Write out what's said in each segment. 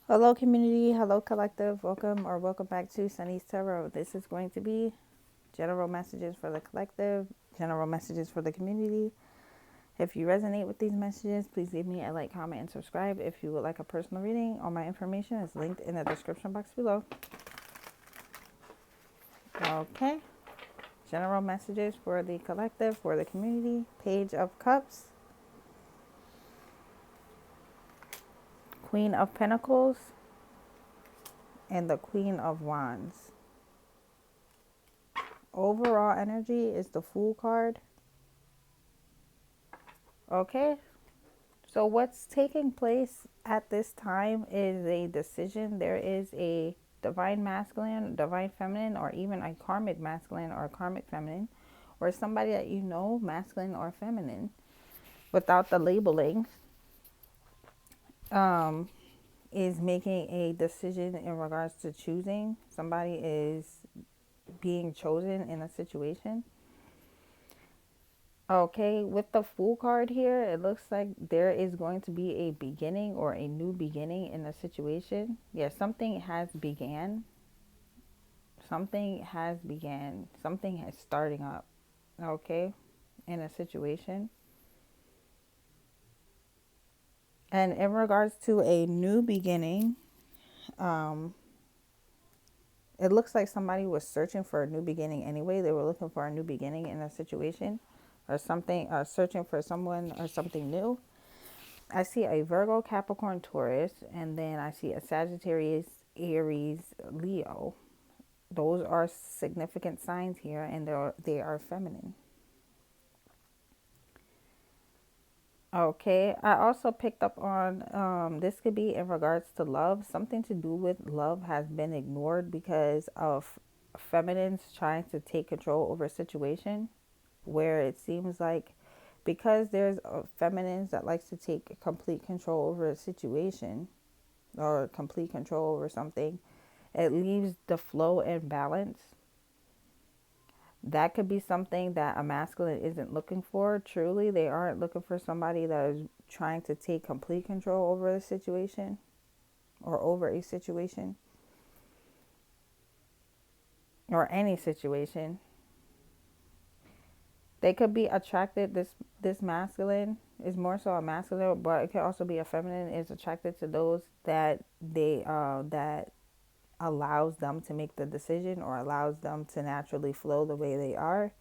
Hello, community. Hello, collective. Welcome back to Sunny's Tarot. This is going to be general messages for the collective, general messages for the community. If you resonate with these messages, please leave me a like, comment, and subscribe. If you would like a personal reading, all my information is linked in the description box below. Okay. General messages for the collective, for the community. Page of Cups, Queen of Pentacles, and the Queen of Wands. Overall energy is the Fool card. Okay, so what's taking place at this time is a decision. There is a divine masculine, divine feminine, or even a karmic masculine or a karmic feminine, or somebody that you know, masculine or feminine, without the labeling, um, is making a decision in regards to choosing. Somebody is being chosen in a situation. Okay, with the Fool card here, it looks like there is going to be a beginning or a new beginning in a situation. Yeah, something has began. Something has began. Something is starting up. Okay, in a situation. And in regards to a new beginning, um, it looks like somebody was searching for a new beginning anyway. They were looking for a new beginning in a situation or something, searching for someone or something new. I see a Virgo, Capricorn, Taurus, and then I see a Sagittarius, Aries, Leo. Those are significant signs here, and they are feminine. Okay, I also picked up on this could be in regards to love. Something to do with love has been ignored because of feminines trying to take control over a situation where it seems like because there's feminines that likes to take complete control over a situation or complete control over something, it leaves the flow in balance. That could be something that a masculine isn't looking for. Truly, they aren't looking for somebody that is trying to take complete control over a situation or over a situation or any situation. They could be attracted. This masculine is more so a masculine, but it could also be a feminine is attracted to those that that allows them to make the decision or allows them to naturally flow the way they are.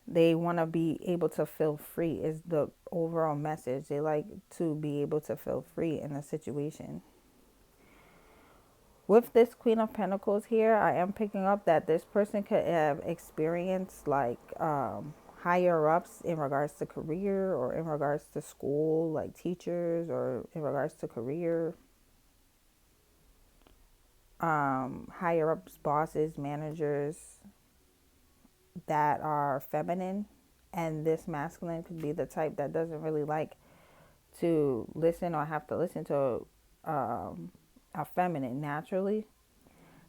They want to be able to feel free is the overall message. They like to be able to feel free in a situation. With this Queen of Pentacles here, I am picking up that this person could have experienced like higher ups in regards to career or in regards to school, like teachers, or in regards to career, higher ups, bosses, managers that are feminine. And this masculine could be the type that doesn't really like to listen or have to listen to a feminine naturally.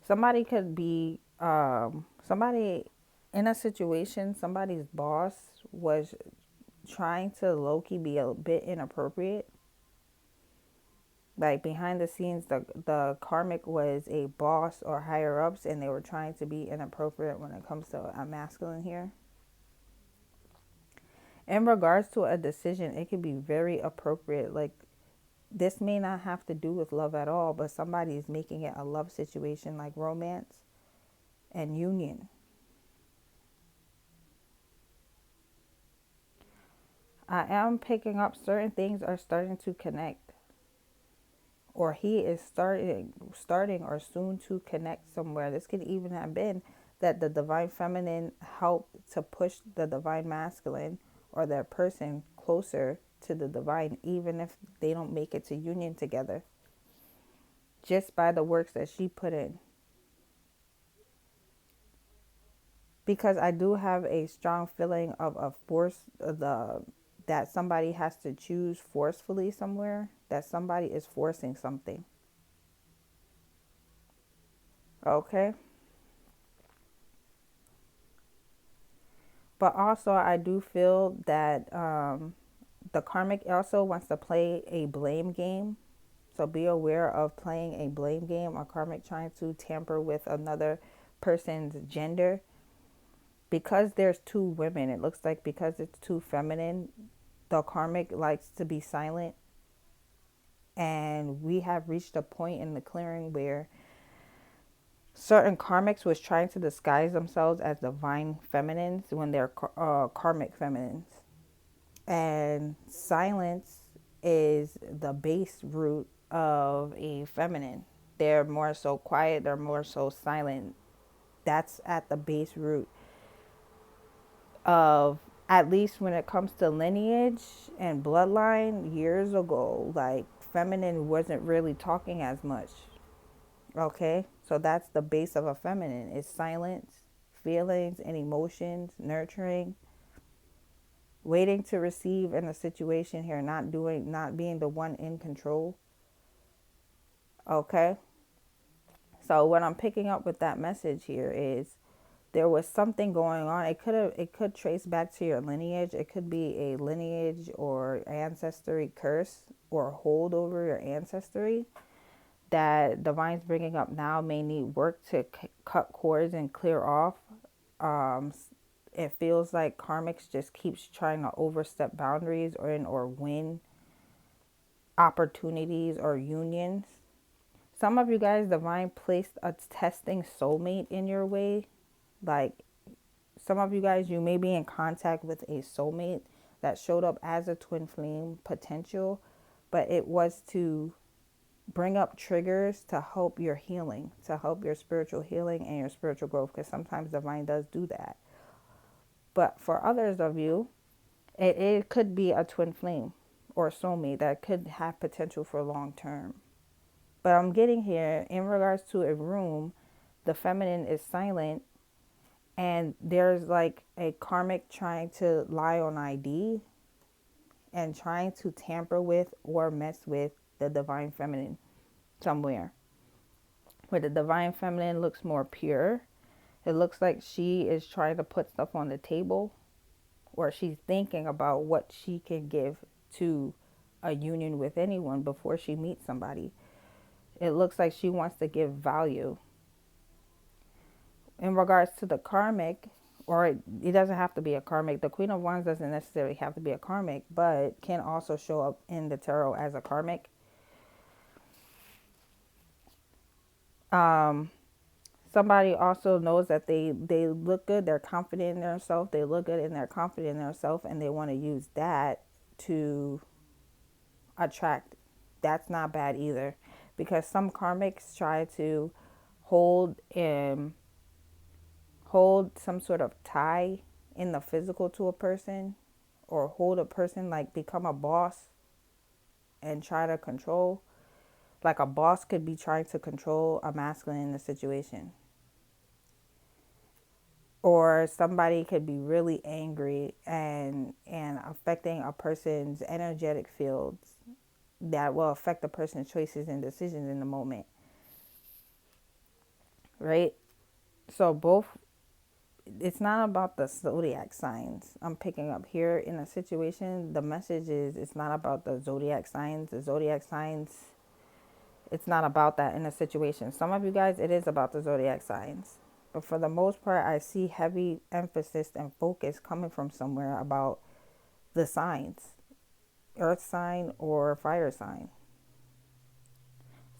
Somebody could be somebody in a situation, somebody's boss was trying to low-key be a bit inappropriate. Like behind the scenes, the karmic was a boss or higher ups, and they were trying to be inappropriate when it comes to a masculine here. In regards to a decision, it can be very appropriate. Like this may not have to do with love at all, but somebody is making it a love situation, like romance and union. I am picking up certain things are starting to connect, or he is starting or soon to connect somewhere. This could even have been that the divine feminine helped to push the divine masculine or that person closer to the divine, even if they don't make it to union together, just by the works that she put in. Because I do have a strong feeling of a force, the that somebody has to choose forcefully somewhere, that somebody is forcing something. Okay. But also, I do feel that the karmic also wants to play a blame game So be aware of playing a blame game, a karmic trying to tamper with another person's gender. Because there's two women, it looks like because it's too feminine, the karmic likes to be silent. And we have reached a point in the clearing where certain karmics was trying to disguise themselves as divine feminines when they're karmic feminines. And silence is the base root of a feminine. They're more so quiet, they're more so silent. That's at the base root of, at least when it comes to lineage and bloodline, years ago, like feminine wasn't really talking as much. Okay? So that's the base of a feminine is silence, feelings and emotions, nurturing, waiting to receive in a situation here, not being the one in control. Okay? So what I'm picking up with that message here is there was something going on. It could trace back to your lineage. It could be a lineage or ancestry curse or hold over your ancestry that divine's bringing up now may need work to cut cords and clear off. Um, it feels like karmics just keeps trying to overstep boundaries or win opportunities or unions. Some of you guys, divine placed a testing soulmate in your way. Like some of you guys, you may be in contact with a soulmate that showed up as a twin flame potential, but it was to bring up triggers to help your healing, to help your spiritual healing and your spiritual growth, because sometimes divine does do that. But for others of you, it could be a twin flame or soulmate that could have potential for long term. But I'm getting here in regards to a room, the feminine is silent, and there's like a karmic trying to lie on ID and trying to tamper with or mess with the divine feminine somewhere. Where the divine feminine looks more pure. It looks like she is trying to put stuff on the table, or she's thinking about what she can give to a union with anyone before she meets somebody. It looks like she wants to give value. In regards to the karmic, or it doesn't have to be a karmic. The Queen of Wands doesn't necessarily have to be a karmic, but can also show up in the tarot as a karmic. Somebody also knows that they look good, they're confident in themselves, they look good and they're confident in themselves, and they want to use that to attract. That's not bad either, because some karmics try to hold hold some sort of tie in the physical to a person, or hold a person, like become a boss and try to control. Like a boss could be trying to control a masculine in a situation. Or somebody could be really angry and affecting a person's energetic fields that will affect the person's choices and decisions in the moment. Right? So both, it's not about the zodiac signs I'm picking up here in a situation. The message is it's not about the zodiac signs. The zodiac signs, it's not about that in a situation. Some of you guys, it is about the zodiac signs. But for the most part, I see heavy emphasis and focus coming from somewhere about the signs. Earth sign or fire sign.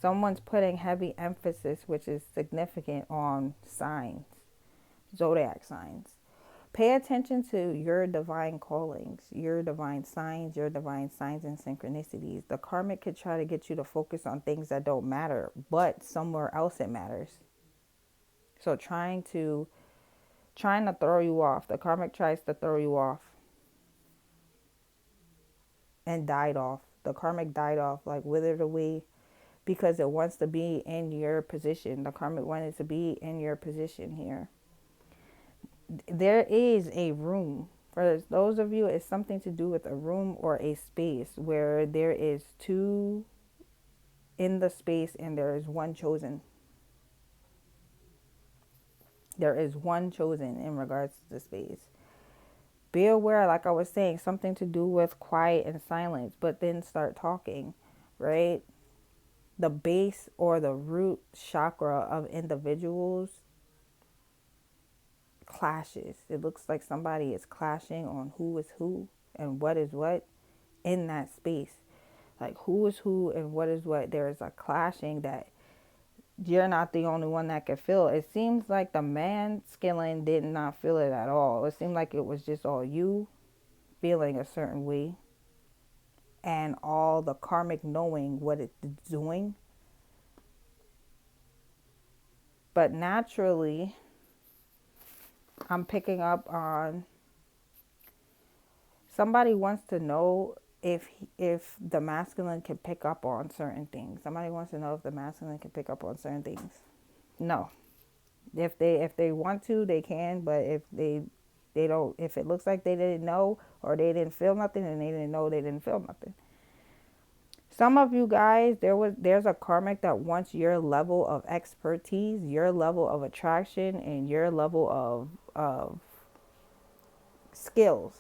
Someone's putting heavy emphasis, which is significant, on signs. Zodiac signs. Pay attention to your divine callings, your divine signs and synchronicities. The karmic could try to get you to focus on things that don't matter, but somewhere else it matters. So trying to throw you off. The karmic tries to throw you off and died off. The karmic died off, like withered away, because it wants to be in your position. The karmic wanted to be in your position here. There is a room. For those of you, it's something to do with a room or a space where there is two in the space and there is one chosen. There is one chosen in regards to the space. Be aware, like I was saying, something to do with quiet and silence, but then start talking, right? the base or the root chakra of individuals clashes. It looks like somebody is clashing on who is who and what is what in that space. Like who is who and what is what. There is a clashing that you're not the only one that can feel. It seems like the masculine did not feel it at all. It seemed like it was just all you feeling a certain way and all the karmic knowing what it's doing. But naturally, I'm picking up on somebody wants to know if the masculine can pick up on certain things. Somebody wants to know if the masculine can pick up on certain things. No. If they want to, they can, but if they don't, if it looks like they didn't know or they didn't feel nothing, then they didn't know they didn't feel nothing. Some of you guys, there's a karmic that wants your level of expertise, your level of attraction, and your level of skills.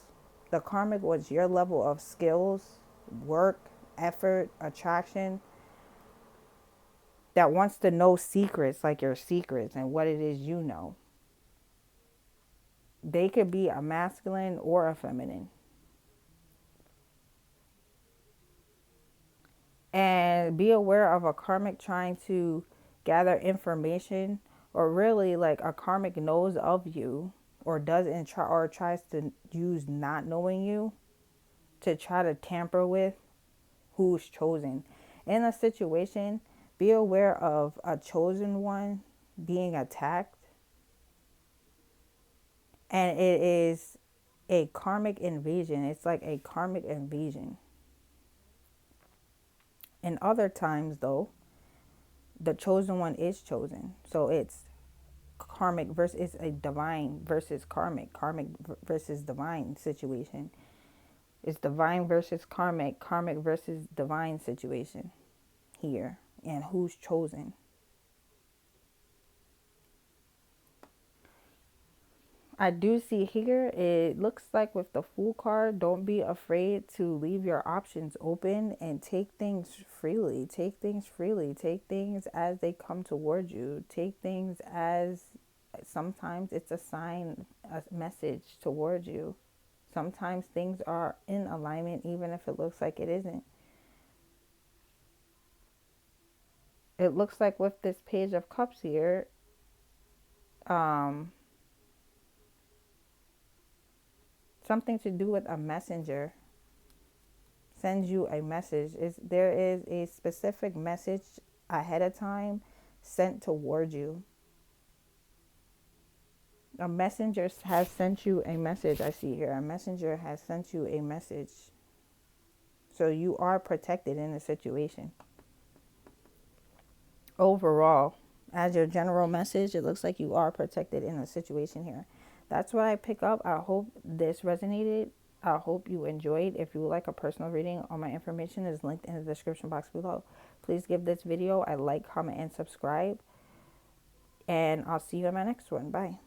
The karmic wants your level of skills, work, effort, attraction, that wants to know secrets, like your secrets and what it is you know. They could be a masculine or a feminine. And be aware of a karmic trying to gather information, or really like a karmic knows of you or doesn't try or tries to use not knowing you to try to tamper with who's chosen. In a situation, be aware of a chosen one being attacked, and it is a karmic invasion. It's like a karmic invasion. In other times, though, the chosen one is chosen. So it's karmic versus, it's a divine versus karmic versus divine situation. It's divine versus karmic versus divine situation here. And who's chosen. I do see here, it looks like with the Fool card, don't be afraid to leave your options open and take things freely. Take things freely. Take things as they come towards you. Take things as sometimes it's a sign, a message towards you. Sometimes things are in alignment even if it looks like it isn't. It looks like with this Page of Cups here, something to do with a messenger sends you a message. There is a specific message ahead of time sent toward you. A messenger has sent you a message. I see here. A messenger has sent you a message. So you are protected in the situation. Overall, as your general message, it looks like you are protected in the situation here. That's what I pick up. I hope this resonated. I hope you enjoyed. If you would like a personal reading, all my information is linked in the description box below. Please give this video a like, comment, and subscribe. And I'll see you in my next one. Bye.